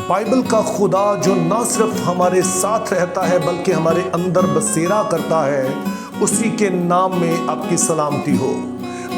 Bible का खुदा जो ना सिर्फ हमारे साथ रहता है बल्कि हमारे अंदर बसेरा करता है, उसी के नाम में आपकी सलामती हो।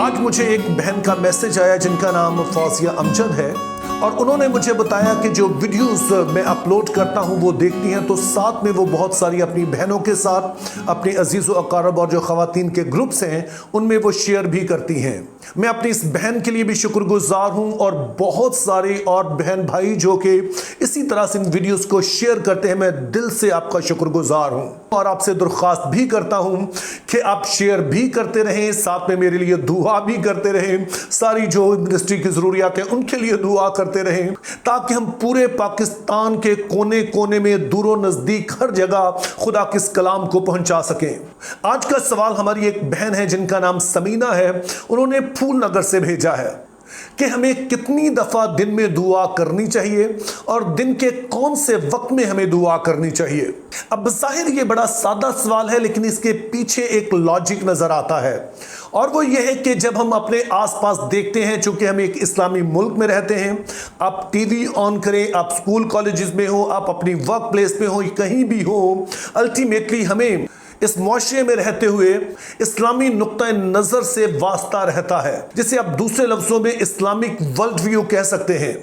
आज मुझे एक बहन का मैसेज आया जिनका नाम फौजिया अमजद है, और उन्होंने मुझे बताया कि जो वीडियोस मैं अपलोड करता हूं वो देखती हैं, तो साथ में वो बहुत सारी अपनी बहनों के साथ, अपने अजीज़ व अकारब और जो ख़वातीन के ग्रुप्स हैं उनमें वो शेयर भी करती हैं। मैं अपनी इस बहन के लिए भी शुक्रगुजार हूं, और बहुत सारे और बहन भाई जो कि इसी तरह से इन वीडियोस को शेयर करते हैं, मैं दिल से आपका शुक्रगुजार हूं और आपसे दरख्वास्त भी करता हूं कि आप शेयर भी करते रहें, साथ में मेरे लिए दुआ भी करते रहें। सारी जो मिनिस्ट्री की ज़रूरियात हैं उनके लिए दुआ करते रहें, ताकि हम पूरे पाकिस्तान के कोने कोने में, दूरों नज़दीक, हर जगह खुदा के इस कलाम को पहुंचा सकें। आज का सवाल हमारी एक बहन है जिनका नाम समीना है, उन्होंने फूल नगर से भेजा है कि हमें कितनी दफ़ा दिन में दुआ करनी चाहिए और दिन के कौन से वक्त में हमें दुआ करनी चाहिए। अब जाहिर ये बड़ा सादा सवाल है, लेकिन इसके पीछे एक लॉजिक नज़र आता है, और वो ये है कि जब हम अपने आसपास देखते हैं, चूंकि हम एक इस्लामी मुल्क में रहते हैं, आप टीवी ऑन करें, आप स्कूल कॉलेजेस में हो, आप अपनी वर्क प्लेस में हो, कहीं भी हो, अल्टीमेटली हमें इस मुआशरे में रहते हुए इस्लामी नुक्ता नज़र से वास्ता रहता है, जिसे आप दूसरे लफ्ज़ों में इस्लामिक वर्ल्ड व्यू कह सकते हैं।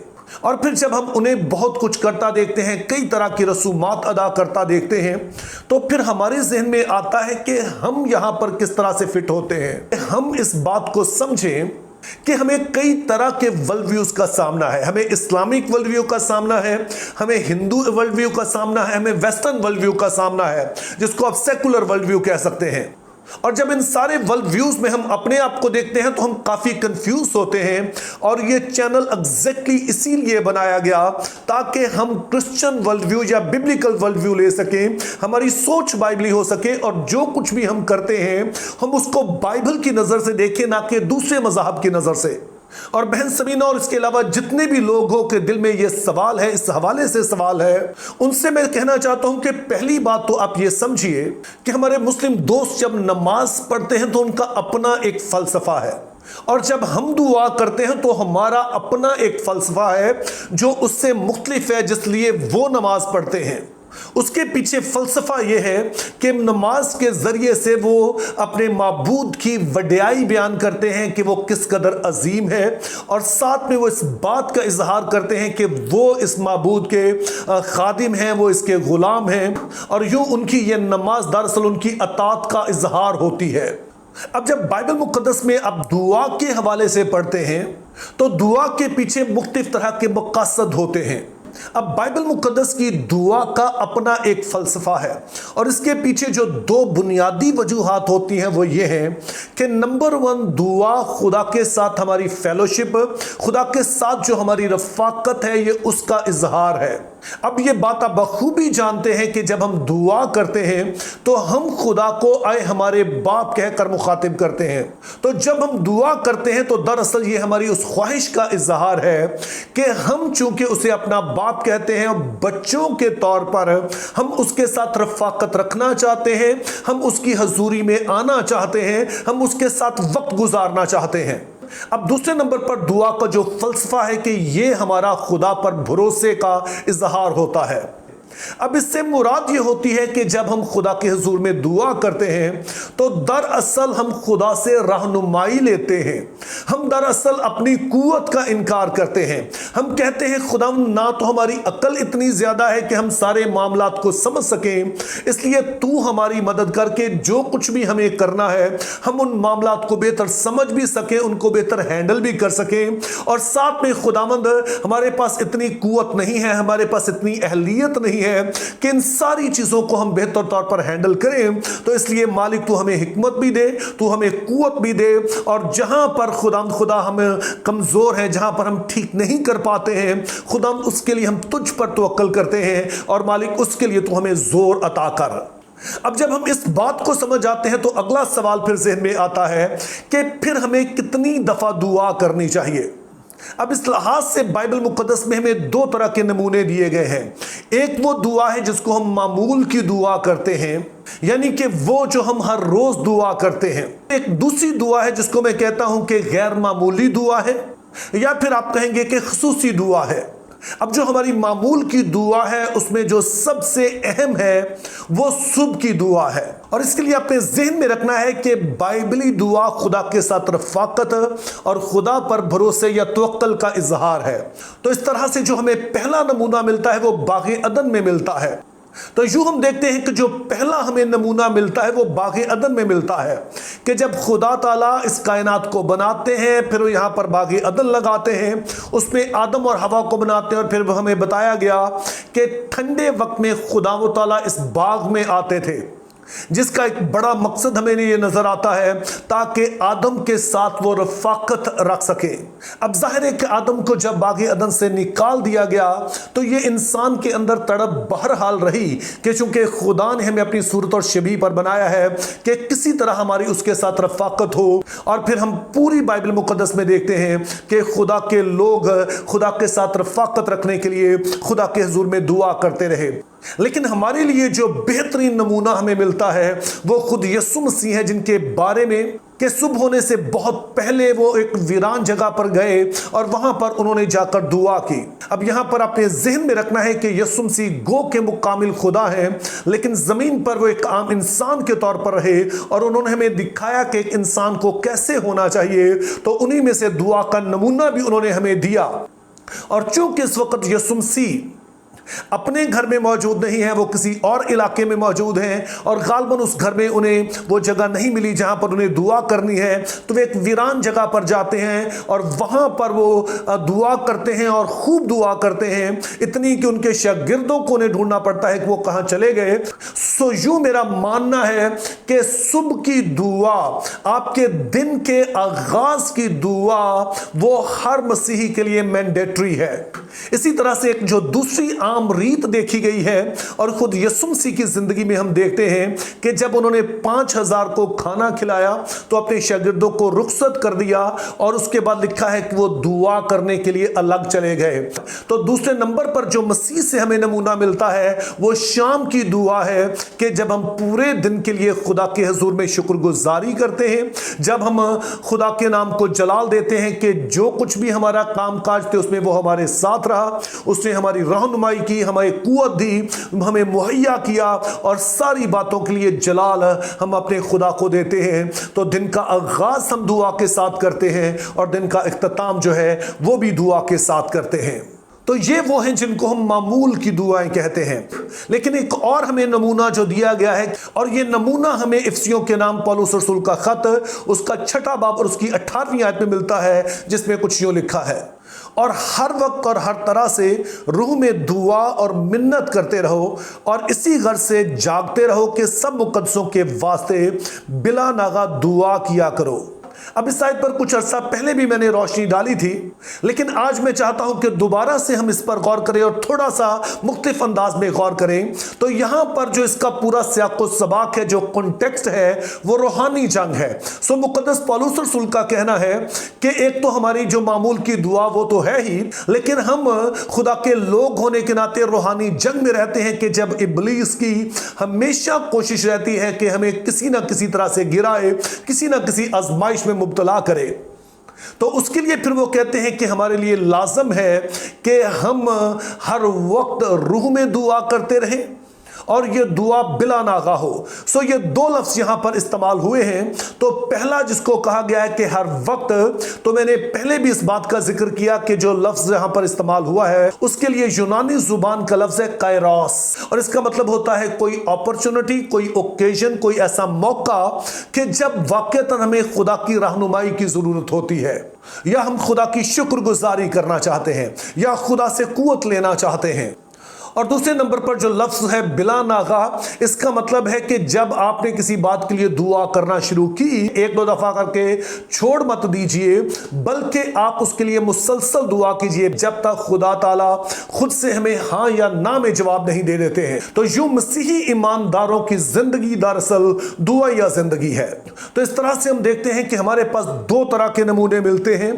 और फिर जब हम उन्हें बहुत कुछ करता देखते हैं, कई तरह की रसूमात अदा करता देखते हैं, तो फिर हमारे जहन में आता है कि हम यहाँ पर किस तरह से फिट होते हैं। हम इस बात को समझें कि हमें कई तरह के वर्ल्ड व्यूज का सामना है। हमें इस्लामिक वर्ल्ड व्यू का सामना है, हमें हिंदू वर्ल्ड व्यू का सामना है, हमें वेस्टर्न वर्ल्ड व्यू का सामना है, जिसको आप सेकुलर वर्ल्ड व्यू कह सकते हैं। और जब इन सारे वर्ल्ड व्यूज में हम अपने आप को देखते हैं तो हम काफी कंफ्यूज होते हैं, और ये चैनल एग्जैक्टली इसीलिए बनाया गया ताकि हम क्रिश्चियन वर्ल्ड व्यू या बिब्लिकल वर्ल्ड व्यू ले सकें, हमारी सोच बाइबली हो सके, और जो कुछ भी हम करते हैं हम उसको बाइबल की नजर से देखें, ना कि दूसरे मज़हब की नजर से। और बहन समीना और इसके अलावा जितने भी लोगों के दिल में ये सवाल है, इस हवाले से सवाल है, उनसे मैं कहना चाहता हूं कि पहली बात तो आप ये समझिए कि हमारे मुस्लिम दोस्त जब नमाज पढ़ते हैं तो उनका अपना एक फलसफा है, और जब हम दुआ करते हैं तो हमारा अपना एक फलसफा है जो उससे मुख्तलिफ है, जिसलिए वो नमाज पढ़ते हैं। उसके पीछे फलसफा यह है कि नमाज के जरिए से वो अपने माबूद की वड्याई बयान करते हैं कि वो किस कदर अजीम है, और साथ में वो इस बात का इजहार करते हैं कि वो इस माबूद के खादिम हैं, वो इसके गुलाम हैं, और यूं उनकी ये नमाज दरअसल उनकी अतात का इजहार होती है। अब जब बाइबल मुक़द्दस में आप दुआ के हवाले से पढ़ते हैं तो दुआ के पीछे मुख्तलिफ तरह के मक़ासद होते हैं। अब बाइबल मुक़द्दस की दुआ का अपना एक फ़लसफ़ा है, और इसके पीछे जो दो बुनियादी वजूहात होती हैं वो ये हैं कि नंबर वन, दुआ खुदा के साथ हमारी फेलोशिप, खुदा के साथ जो हमारी रफ़ाकत है, ये उसका इजहार है। अब ये बात आप बखूबी जानते हैं कि जब हम दुआ करते हैं तो हम खुदा को आए हमारे बाप कहकर मुखातिब करते हैं। तो जब हम दुआ करते हैं तो दरअसल ये हमारी उस ख्वाहिश का इजहार है कि हम चूंकि उसे अपना बाप कहते हैं, और बच्चों के तौर पर हम उसके साथ रफ़ाकत रखना चाहते हैं, हम उसकी हजूरी में आना चाहते हैं, हम उसके साथ वक्त गुजारना चाहते हैं। अब दूसरे नंबर पर दुआ का जो फलसफा है कि ये हमारा खुदा पर भरोसे का इजहार होता है। अब इससे मुराद ये होती है कि जब हम खुदा के हुजूर में दुआ करते हैं तो दरअसल हम खुदा से रहनुमाई लेते हैं। हम दरअसल अपनी कुव्वत का इनकार करते हैं। हम कहते हैं खुदा, ना तो हमारी अकल इतनी ज़्यादा है कि हम सारे मामलात को समझ सकें, इसलिए तू हमारी मदद करके जो कुछ भी हमें करना है हम उन मामलात को बेहतर समझ भी सकें, उनको बेहतर हैंडल भी कर सकें। और साथ में खुदावंद, हमारे पास इतनी कुव्वत नहीं है, हमारे पास इतनी अहलियत नहीं है कि इन सारी चीजों को हम बेहतर तौर पर हैंडल करें। तो इसलिए मालिक, तू हमें हिकमत भी दे, तू हमें कुव्वत भी दे, और जहां पर खुदा हम कमजोर हैं, जहां पर हम ठीक नहीं कर पाते हैं, खुदा उसके लिए हम तुझ पर तवक्कल करते हैं, और मालिक उसके लिए तू हमें जोर अता कर। अब जब हम इस बात को समझ आते हैं तो अगला सवाल फिर जहन में आता है कि फिर हमें कितनी दफा दुआ करनी चाहिए। अब इस लिहाज से बाइबल मुक़द्दस में हमें दो तरह के नमूने दिए गए हैं। एक वो दुआ है जिसको हम मामूल की दुआ करते हैं, यानी कि वो जो हम हर रोज दुआ करते हैं। एक दूसरी दुआ है जिसको मैं कहता हूं कि गैर मामूली दुआ है, या फिर आप कहेंगे कि खुसूसी दुआ है। अब जो हमारी मामूल की दुआ है उसमें जो सबसे अहम है वो सुबह की दुआ है। और इसके लिए अपने ज़हन में रखना है कि बाइबली दुआ खुदा के साथ रफ़ाकत और खुदा पर भरोसे या तवक्कुल का इजहार है। तो इस तरह से जो हमें पहला नमूना मिलता है वो बाग़ अदन में मिलता है। तो यूं हम देखते हैं कि जो पहला हमें नमूना मिलता है वो बाग़ अदन में मिलता है कि जब खुदा ताला इस कायनात को बनाते हैं, फिर वो यहाँ पर बाग़ अदन लगाते हैं, उसमें आदम और हवा को बनाते हैं। और फिर हमें बताया गया कि ठंडे वक्त में खुदा ताला इस बाग में आते थे, जिसका एक बड़ा मकसद हमें ये नजर आता है ताकि आदम के साथ वो रफ़ाकत रख सके। अब जाहिर है कि आदम को जब बाग़ अदन से निकाल दिया गया तो ये इंसान के अंदर तड़प बहरहाल रही कि चूंकि खुदा ने हमें अपनी सूरत और शबीह पर बनाया है कि किसी तरह हमारी उसके साथ रफ़ाकत हो। और फिर हम पूरी बाइबल मुक़द्दस में देखते हैं कि खुदा के लोग खुदा के साथ रफ़ाकत रखने के लिए खुदा के हुज़ूर में दुआ करते रहे। लेकिन हमारे लिए जो बेहतरीन नमूना हमें मिलता है वो खुद यीशु मसीह है, जिनके बारे में कि सुबह होने से बहुत पहले वो एक वीरान जगह पर गए और वहां पर उन्होंने जाकर दुआ की। अब यहां पर अपने ज़हन में रखना है कि यीशु मसीह गो के मुकामिल खुदा हैं, लेकिन ज़मीन पर वो एक आम इंसान के तौर पर रहे और उन्होंने हमें दिखाया कि एक इंसान को कैसे होना चाहिए। तो उन्हीं में से दुआ का नमूना भी उन्होंने हमें दिया। और चूंकि इस वक्त यीशु मसीह अपने घर में मौजूद नहीं है, वो किसी और इलाके में मौजूद हैं और गालबन उस घर में उन्हें वो जगह नहीं मिली जहां पर उन्हें दुआ करनी है, तो वे एक वीरान जगह पर जाते हैं और वहां पर वो दुआ करते हैं और खूब दुआ करते हैं, इतनी कि उनके शागिर्दों को उन्हें ढूंढना पड़ता है कि वो कहां चले गए। सो यूं मेरा मानना है कि सुबह की दुआ, आपके दिन के आगाज की दुआ, वो हर मसीही के लिए मैंडेटरी है। इसी तरह से एक जो दूसरी आम रीत देखी गई है और खुद यीशु मसीह की जिंदगी में हम देखते हैं कि जब उन्होंने 5000 को खाना खिलाया तो अपने शागिर्दों को रुखसत कर दिया और उसके बाद लिखा है कि वो दुआ करने के लिए अलग चले गए। तो दूसरे नंबर पर जो मसीह से हमें नमूना मिलता है वो शाम की दुआ है कि जब हम पूरे दिन के लिए खुदा के हुजूर में शुक्रगुजारी करते हैं, जब हम खुदा के नाम को जलाल देते हैं कि जो कुछ भी हमारा काम काज थे उसमें वो हमारे साथ रहा, उसने हमारी रहनुमाई की, हमें कुव्वत दी, हमें मुहैया किया और सारी बातों के लिए जलाल हम अपने खुदा को देते हैं। तो दिन का आगाज हम दुआ के साथ करते हैं और दिन का इख्तिताम जो है वो भी दुआ के साथ करते हैं। तो ये वो हैं जिनको हम मामूल की दुआएं कहते हैं। लेकिन एक और हमें नमूना जो दिया गया है, और ये नमूना हमें इफिसियों के नाम पौलुस रसूल का खत उसका 6वां बाब और उसकी 18वीं आयत में मिलता है, जिसमें कुछ यूं लिखा है, और हर वक्त और हर तरह से रूह में दुआ और मिन्नत करते रहो और इसी गर्ज से जागते रहो कि सब मुकद्दसों के वास्ते बिला नागा दुआ किया करो। अब इस आयत पर कुछ अर्सा पहले भी मैंने रोशनी डाली थी, लेकिन आज मैं चाहता हूं कि दोबारा से हम इस पर गौर करें और थोड़ा सा मुख्तलिफ अंदाज में गौर करें। तो यहां पर जो इसका पूरा सियाक़ो सबाक है, जो कॉन्टेक्स्ट है, वो रूहानी जंग है। सो मुक़द्दस पौलुस रसूल का कहना है कि एक तो हमारी जो मामूल की दुआ वो तो है ही, लेकिन हम खुदा के लोग होने के नाते रूहानी जंग में रहते हैं कि जब इब्लीस की हमेशा कोशिश रहती है कि हमें किसी ना किसी तरह से गिराए, किसी ना किसी आजमाइश में मुब्तला करे, तो उसके लिए फिर वो कहते हैं कि हमारे लिए लाजम है कि हम हर वक्त रूह में दुआ करते रहें और ये दुआ बिला नागा हो। सो ये दो लफ्ज यहां पर इस्तेमाल हुए हैं। तो पहला जिसको कहा गया है कि हर वक्त, तो मैंने पहले भी इस बात का जिक्र किया कि जो लफ्ज यहां पर इस्तेमाल हुआ है उसके लिए यूनानी जुबान का लफ्ज है कायरोस, और इसका मतलब होता है कोई अपॉर्चुनिटी, कोई ओकेजन, कोई ऐसा मौका कि जब वाकईतन हमें खुदा की रहनुमाई की जरूरत होती है, या हम खुदा की शुक्रगुजारी करना चाहते हैं, या खुदा से कुव्वत लेना चाहते हैं। और दूसरे नंबर पर जो लफ्ज है बिला नागा, इसका मतलब है कि जब आपने किसी बात के लिए दुआ करना शुरू की, एक दो दफा करके छोड़ मत दीजिए, बल्कि आप उसके लिए मुसलसल दुआ कीजिए जब तक खुदा ताला खुद से हमें हाँ या ना में जवाब नहीं दे देते हैं। तो यूं मसीही ईमानदारों की जिंदगी दरअसल दुआ या जिंदगी है। तो इस तरह से हम देखते हैं कि हमारे पास दो तरह के नमूने मिलते हैं।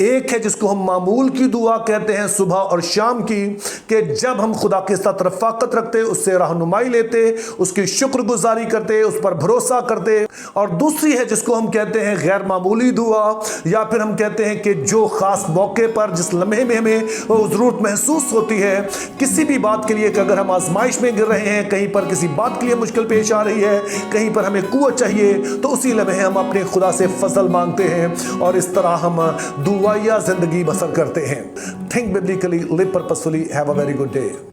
एक है जिसको हम मामूल की दुआ कहते हैं सुबह और शाम की, कि जब हम खुदा के साथ रफ़ाकत रखते, उससे रहनुमाई लेते, उसकी शुक्रगुजारी करते, उस पर भरोसा करते। और दूसरी है जिसको हम कहते हैं गैर मामूली दुआ, या फिर हम कहते हैं कि जो खास मौके पर जिस लम्हे में हमें ज़रूरत महसूस होती है किसी भी बात के लिए, कि अगर हम आजमाइश में गिर रहे हैं, कहीं पर किसी बात के लिए मुश्किल पेश आ रही है, कहीं पर हमें कुव्वत चाहिए, तो उसी लम्हे हम अपने खुदा से फजल मांगते हैं और इस तरह हम दुआया जिंदगी बसर करते हैं। Think biblically, live purposefully, have a very good day.